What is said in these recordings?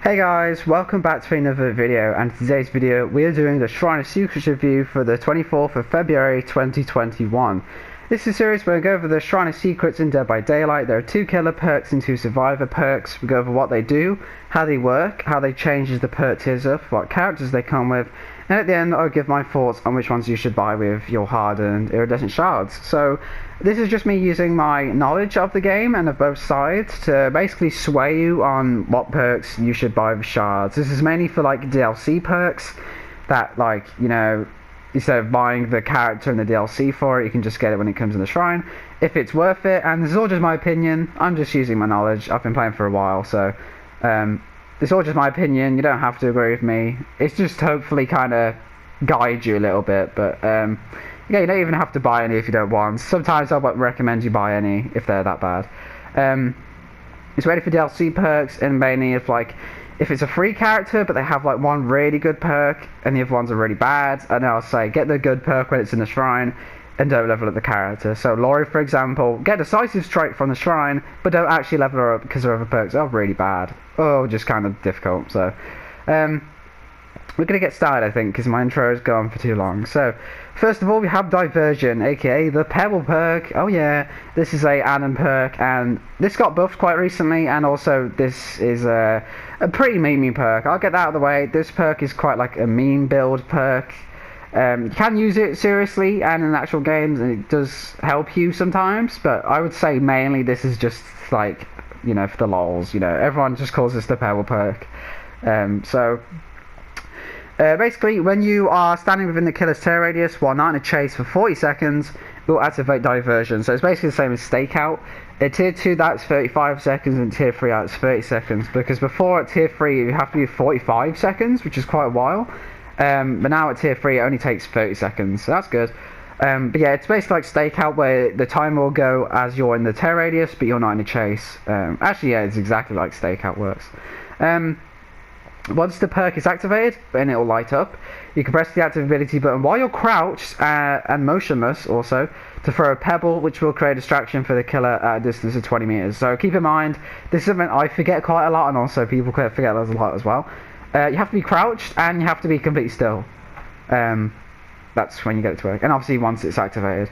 Hey guys, welcome back to another video, and in today's video we are doing the Shrine of Secrets review for the 24th of February 2021. This is a series where we go over the Shrine of Secrets in Dead by Daylight. There are 2 killer perks and 2 survivor perks. We go over what they do, how they work, how they change as the perk tiers up, what characters they come with, and at the end I'll give my thoughts on which ones you should buy with your hardened iridescent shards. So this is just me using my knowledge of the game and of both sides to basically sway you on what perks you should buy with shards. This is mainly for like DLC perks that, like, you know, instead of buying the character and the DLC for it, you can just get it when it comes in the shrine if it's worth it. And this is all just my opinion. I'm just using my knowledge. I've been playing for a while, so it's all just my opinion. You don't have to agree with me. It's just hopefully kind of guide you a little bit, but yeah, you don't even have to buy any if you don't want. Sometimes I would recommend you buy any if they're that bad. It's ready for DLC perks, and mainly if it's a free character but they have like one really good perk and the other ones are really bad, and I'll say get the good perk when it's in the shrine and don't level up the character. So Laurie, for example, get Decisive Strike from the shrine but don't actually level her up because her other perks are really bad or just kind of difficult. So we're going to get started, I think, because my intro has gone for too long. So, first of all, we have Diversion, aka the Pebble perk. Oh yeah, this is a Adam perk, and this got buffed quite recently, and also this is a pretty memey perk. I'll get that out of the way. This perk is quite like a meme build perk. You can use it seriously and in actual games, and it does help you sometimes, but I would say mainly this is just like, you know, for the lols. You know, everyone just calls this the Pebble perk. Basically, when you are standing within the killer's tear radius while not in a chase for 40 seconds, it will activate Diversion. So it's basically the same as Stakeout. At Tier 2, that's 35 seconds, and Tier 3, that's 30 seconds. Because before, at Tier 3, you have to be 45 seconds, which is quite a while. But now at Tier 3, it only takes 30 seconds, so that's good. But yeah, it's basically like Stakeout, where the timer will go as you're in the tear radius, but you're not in a chase. Actually, yeah, it's exactly like Stakeout works. Once the perk is activated, and it will light up, you can press the active ability button while you're crouched and motionless also to throw a pebble, which will create a distraction for the killer at a distance of 20 meters. So keep in mind, this is something I forget quite a lot, and also people forget that a lot as well. You have to be crouched and you have to be completely still. That's when you get it to work, and obviously once it's activated.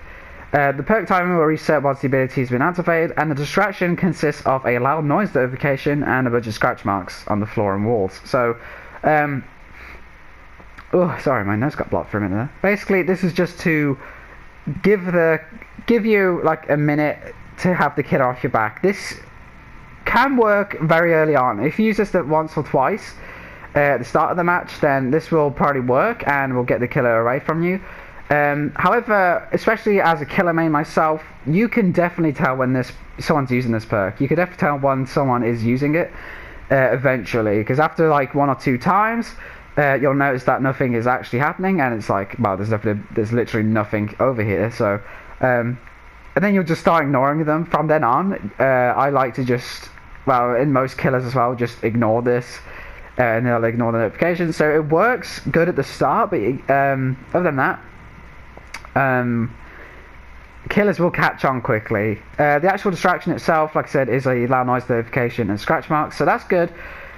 The perk timer will reset once the ability has been activated, and the distraction consists of a loud noise notification and a bunch of scratch marks on the floor and walls. So, oh, sorry, my nose got blocked for a minute there. Basically, this is just to give you like a minute to have the killer off your back. This can work very early on. If you use this once or twice at the start of the match, then this will probably work and will get the killer away from you. However, especially as a killer main myself, you can definitely tell when someone's using this perk. You can definitely tell when someone is using it eventually, because after like 1 or 2 times, you'll notice that nothing is actually happening, and it's like, well, there's literally nothing over here. So, and then you'll just start ignoring them from then on. I like to just, well, in most killers as well, just ignore this. And they'll ignore the notifications. So it works good at the start, but other than that, killers will catch on quickly. The actual distraction itself, like I said, is a loud noise notification and scratch marks, so that's good.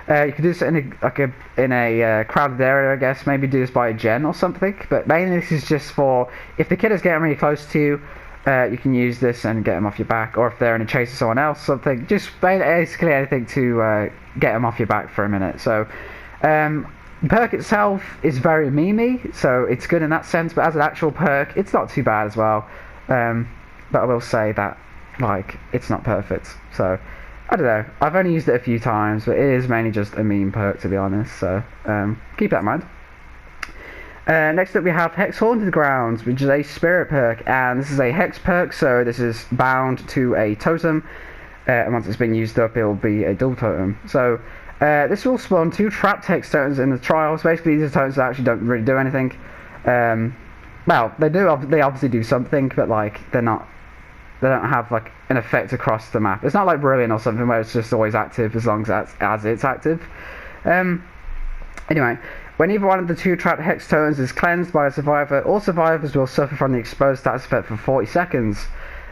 You can do this in a crowded area, I guess. Maybe do this by a gen or something, but mainly this is just for if the killer's getting really close to you, you can use this and get them off your back, or if they're in a chase of someone else, something, just basically anything to get them off your back for a minute. So the perk itself is very memey, so it's good in that sense, but as an actual perk, it's not too bad as well. But I will say that, like, it's not perfect. So, I don't know. I've only used it a few times, but it is mainly just a meme perk, to be honest. So, keep that in mind. Next up we have Hex Haul Underground, which is a spirit perk, and this is a hex perk, so this is bound to a totem, and once it's been used up, it will be a double totem. So, this will spawn 2 trapped hex tokens in the trials. Basically, these are tokens that actually don't really do anything. Well, they do. They obviously do something, but like they don't have like an effect across the map. It's not like Brilliant or something where it's just always active as long as it's active. Anyway, when either one of the 2 trapped hex tokens is cleansed by a survivor, all survivors will suffer from the exposed status effect for 40 seconds.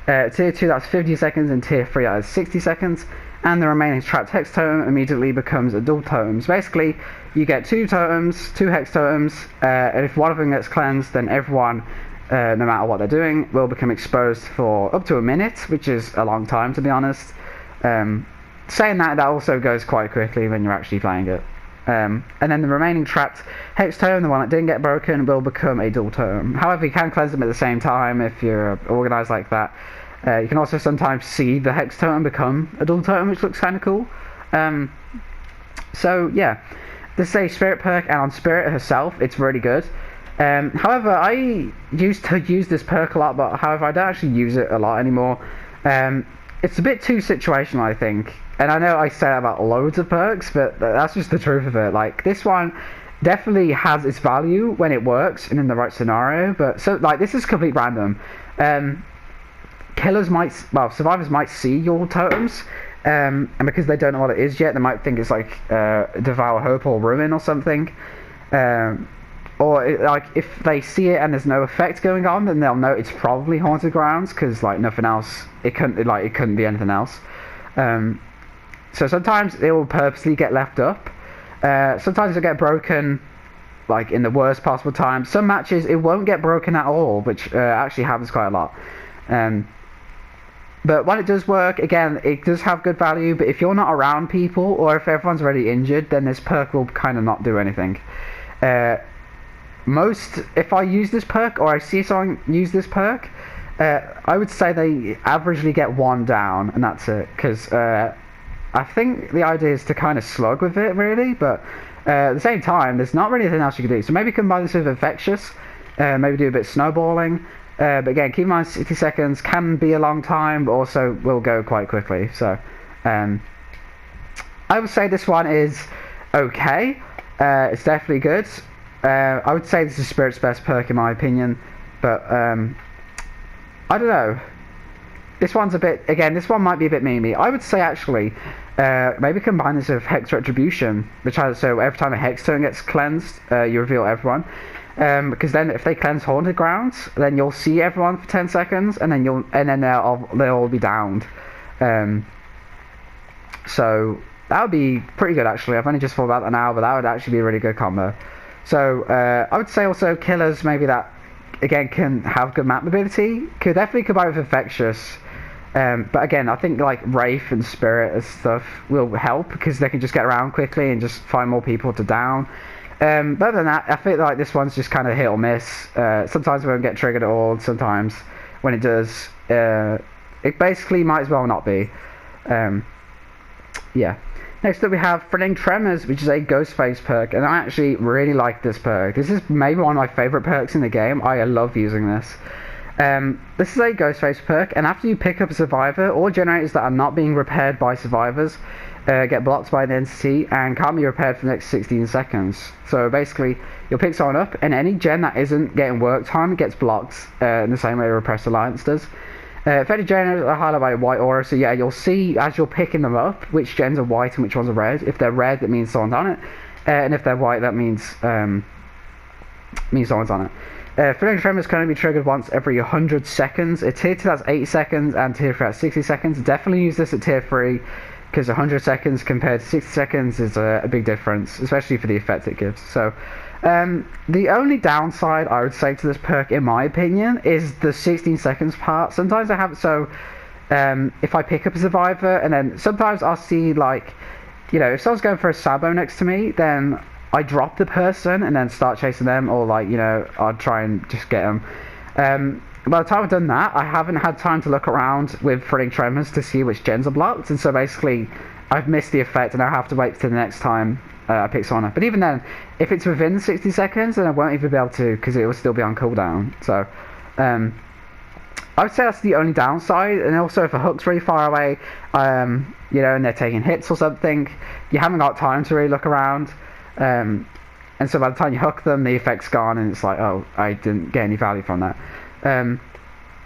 Tier 2, that's 50 seconds, and Tier 3, that is 60 seconds. and the remaining trapped hex totem immediately becomes a dual totem. So basically, you get 2 totems, 2 hex totems, and if one of them gets cleansed, then everyone, no matter what they're doing, will become exposed for up to a minute, which is a long time, to be honest. Saying that also goes quite quickly when you're actually playing it. And then the remaining trapped hex totem, the one that didn't get broken, will become a dual totem. However, you can cleanse them at the same time if you're organised like that. You can also sometimes see the hex totem become a dual totem, which looks kind of cool. So yeah, this is a spirit perk, and on Spirit herself, it's really good. However, I used to use this perk a lot, but however, I don't actually use it a lot anymore. It's a bit too situational, I think. And I know I say that about loads of perks, but that's just the truth of it. Like, this one definitely has its value when it works and in the right scenario, but so, like, this is complete random. Survivors might see your totems, and because they don't know what it is yet, they might think it's like Devour Hope or Ruin or something. Like, if they see it and there's no effect going on, then they'll know it's probably Haunted Grounds, because like nothing else, it couldn't be anything else. So sometimes it will purposely get left up. Sometimes it'll get broken, like in the worst possible time. Some matches it won't get broken at all, which actually happens quite a lot. But when it does work, again, it does have good value. But if you're not around people, or if everyone's already injured, then this perk will kind of not do anything. If I use this perk, or I see someone use this perk, I would say they averagely get 1 down, and that's it. Because I think the idea is to kind of slug with it, really. But at the same time, there's not really anything else you can do. So maybe combine this with Infectious, maybe do a bit of snowballing. But again, keep in mind 60 seconds can be a long time, but also will go quite quickly. So I would say this one is okay. It's definitely good. I would say this is Spirit's best perk in my opinion, but I don't know. This one's a bit, again, this one might be a bit memey. I would say actually, maybe combine this with Hex Retribution, which has, so every time a Hex turn gets cleansed, you reveal everyone. Because then if they cleanse Haunted Grounds, then you'll see everyone for 10 seconds, and then they'll all be downed. So that would be pretty good actually. I've only just thought about that now, but that would actually be a really good combo. So I would say also Killers, maybe that again can have good map mobility. Could definitely combine with Infectious. But again, I think like Wraith and Spirit and stuff will help because they can just get around quickly and just find more people to down. But other than that, I feel like this one's just kind of hit or miss. Sometimes it won't get triggered at all. Sometimes when it does, it basically might as well not be. Yeah. Next up we have Thrilling Tremors, which is a Ghostface perk, and I actually really like this perk. This is maybe one of my favourite perks in the game. I love using this. This is a Ghostface perk, and after you pick up a survivor, all generators that are not being repaired by survivors get blocked by an entity and can't be repaired for the next 16 seconds. So basically, you'll pick someone up, and any gen that isn't getting worked on gets blocked in the same way Repressed Alliance does. If any generators are highlighted by a white aura, so yeah, you'll see as you're picking them up which gens are white and which ones are red. If they're red, that means someone's on it, and if they're white, that means someone's on it. Thrilling Tremors can only be triggered once every 100 seconds. At tier 2 that's 80 seconds, and tier 3 that's 60 seconds. Definitely use this at tier 3, because 100 seconds compared to 60 seconds is a big difference, especially for the effect it gives. So the only downside I would say to this perk, in my opinion, is the 16 seconds part. Sometimes I have it so if I pick up a survivor, and then sometimes I'll see, like, you know, if someone's going for a Sabo next to me, then I drop the person and then start chasing them, or like, you know, I'd try and just get them. By the time I've done that, I haven't had time to look around with Thrilling Tremors to see which gens are blocked, and so basically I've missed the effect and I have to wait for the next time I pick someone up. But even then, if it's within 60 seconds, then I won't even be able to, because it will still be on cooldown. So I would say that's the only downside. And also if a hook's really far away, you know, and they're taking hits or something, you haven't got time to really look around. And so by the time you hook them, the effect's gone, and it's like, oh, I didn't get any value from that.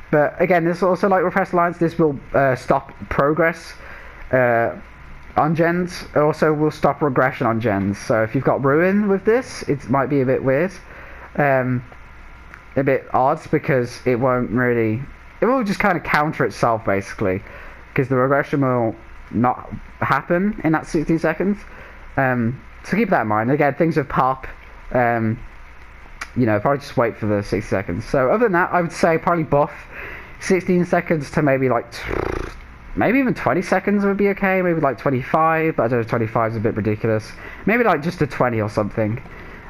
But again, this also, like Repressed Alliance, this will stop progress on gens. It also will stop regression on gens. So if you've got Ruin with this, it might be a bit weird, a bit odd, because it will just kind of counter itself basically, because the regression will not happen in that 16 seconds. So keep that in mind. Again, things with pop, you know, probably just wait for the 60 seconds. So other than that, I would say probably buff 16 seconds to maybe like, maybe even 20 seconds would be okay. Maybe like 25, but I don't know, 25 is a bit ridiculous. Maybe like just a 20 or something.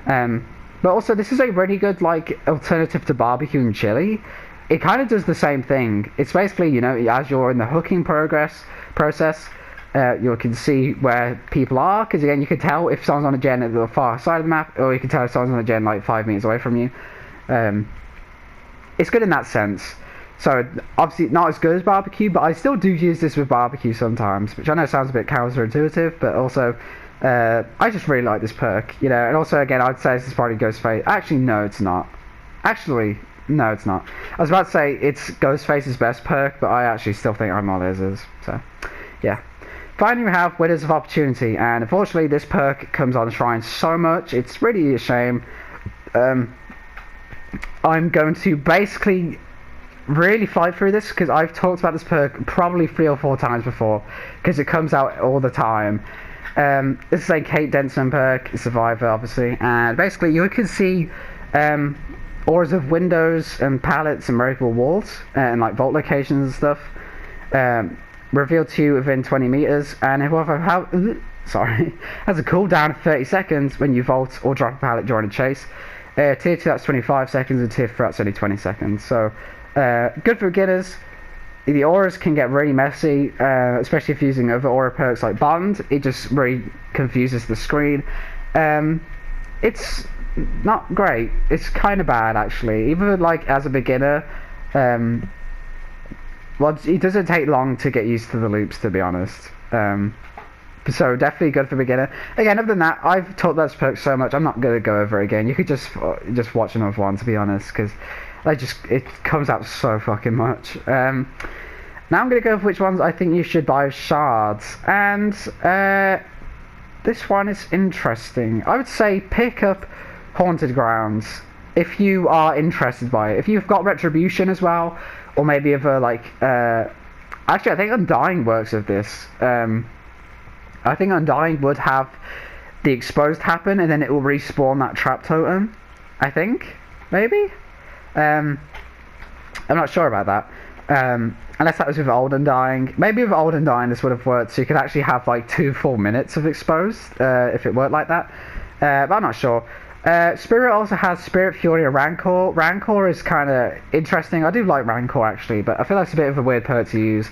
But also, this is a really good like alternative to barbecue and chili. It kind of does the same thing. It's basically, you know, as you're in the hooking process, you can see where people are, because again, you can tell if someone's on a gen at the far side of the map, or you can tell if someone's on a gen like 5 meters away from you. It's good in that sense. So obviously not as good as barbecue, but I still do use this with barbecue sometimes, which I know sounds a bit counterintuitive, but also I just really like this perk, you know. And also, again, I'd say this is probably Ghostface. Actually, no, it's not. Actually, no, it's not. I was about to say it's Ghostface's best perk, but I actually still think Armor's is. So, yeah. Finally, we have Winners of Opportunity, and unfortunately, this perk comes on Shrine so much, it's really a shame. I'm going to basically really fight through this, because I've talked about this perk probably 3 or 4 times before, because it comes out all the time. This is a Kate Denson perk, Survivor obviously, and basically you can see auras of windows and pallets and breakable walls and like vault locations and stuff revealed to you within 20 meters, and whoever has a cooldown of 30 seconds when you vault or drop a pallet during a chase. Tier 2 that's 25 seconds, and Tier 3 that's only 20 seconds, so good for beginners. The auras can get really messy, especially if using other aura perks like Bond. It just really confuses the screen. It's not great. It's kind of bad, actually. Even like as a beginner, well, it doesn't take long to get used to the loops, to be honest. So definitely good for beginner. Again, other than that, I've talked about this perk so much, I'm not going to go over it again. You could just watch another one, to be honest, because it comes out so fucking much. Now I'm going to go for which ones I think you should buy with Shards, and this one is interesting. I would say pick up Haunted Grounds if you are interested by it. If you've got Retribution as well, or maybe other like actually I think Undying works with this. I think Undying would have the Exposed happen, and then it will respawn that Trap Totem, I think, maybe? I'm not sure about that. Unless that was with Old Undying. Maybe with Old Undying this would have worked, so you could actually have like 2 full minutes of Exposed, if it worked like that. But I'm not sure. Spirit also has Spirit, Fury, and Rancor. Rancor is kind of interesting. I do like Rancor actually, but I feel like it's a bit of a weird perk to use.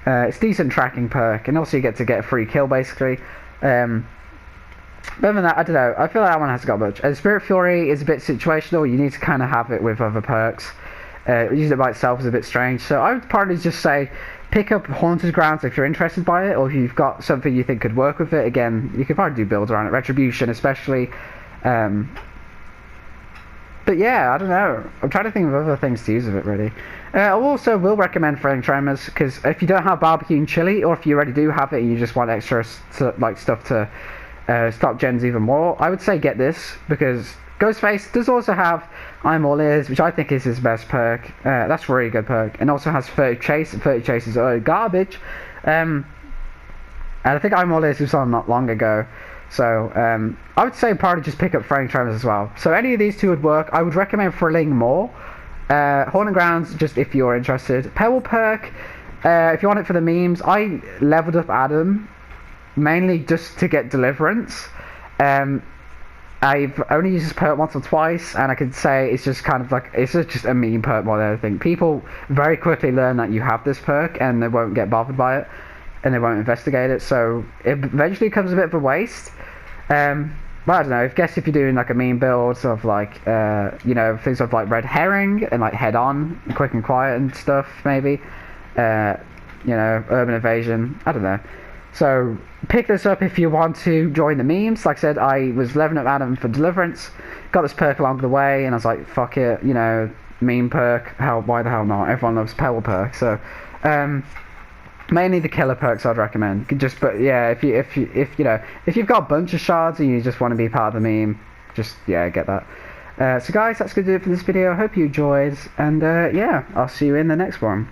It's decent tracking perk, and also you get to get a free kill basically. But other than that, I don't know. I feel like that one hasn't got much. And Spirit Fury is a bit situational. You need to kind of have it with other perks. Using it by itself is a bit strange. So I would probably just say pick up Haunted Grounds if you're interested by it, or if you've got something you think could work with it. Again, you could probably do builds around it. Retribution especially. But yeah, I don't know. I'm trying to think of other things to use with it, really. I also will recommend throwing Tremors, because if you don't have barbecue and chili, or if you already do have it and you just want extra stuff to stop gens even more, I would say get this, because Ghostface does also have I'm All Ears, which I think is his best perk. That's a really good perk, and also has 30 Chase, and 30 Chase is garbage. And I think I'm All Ears was on not long ago. So I would say probably just pick up Throwing Tremors as well. So any of these two would work. I would recommend Thrilling more. Haunted Grounds, just if you're interested. Pebble perk, if you want it for the memes. I leveled up Adam mainly just to get Deliverance. I've only used this perk once or twice, and I could say it's just kind of like, it's just a meme perk more than anything. People very quickly learn that you have this perk, and they won't get bothered by it, and they won't investigate it, so it eventually becomes a bit of a waste. But I don't know, I guess if you're doing like a meme build, sort of like, you know, things of like Red Herring, and like Head On, Quick and Quiet and stuff, maybe. You know, Urban Evasion, I don't know. So, pick this up if you want to join the memes. Like I said, I was leveling up Adam for Deliverance, got this perk along the way, and I was like, fuck it, you know, meme perk, why the hell not? Everyone loves Pebble perk, so, mainly the killer perks I'd recommend. But yeah, if you know, if you've got a bunch of shards and you just want to be part of the meme, just yeah, get that. So guys, that's gonna do it for this video. I hope you enjoyed, and yeah, I'll see you in the next one.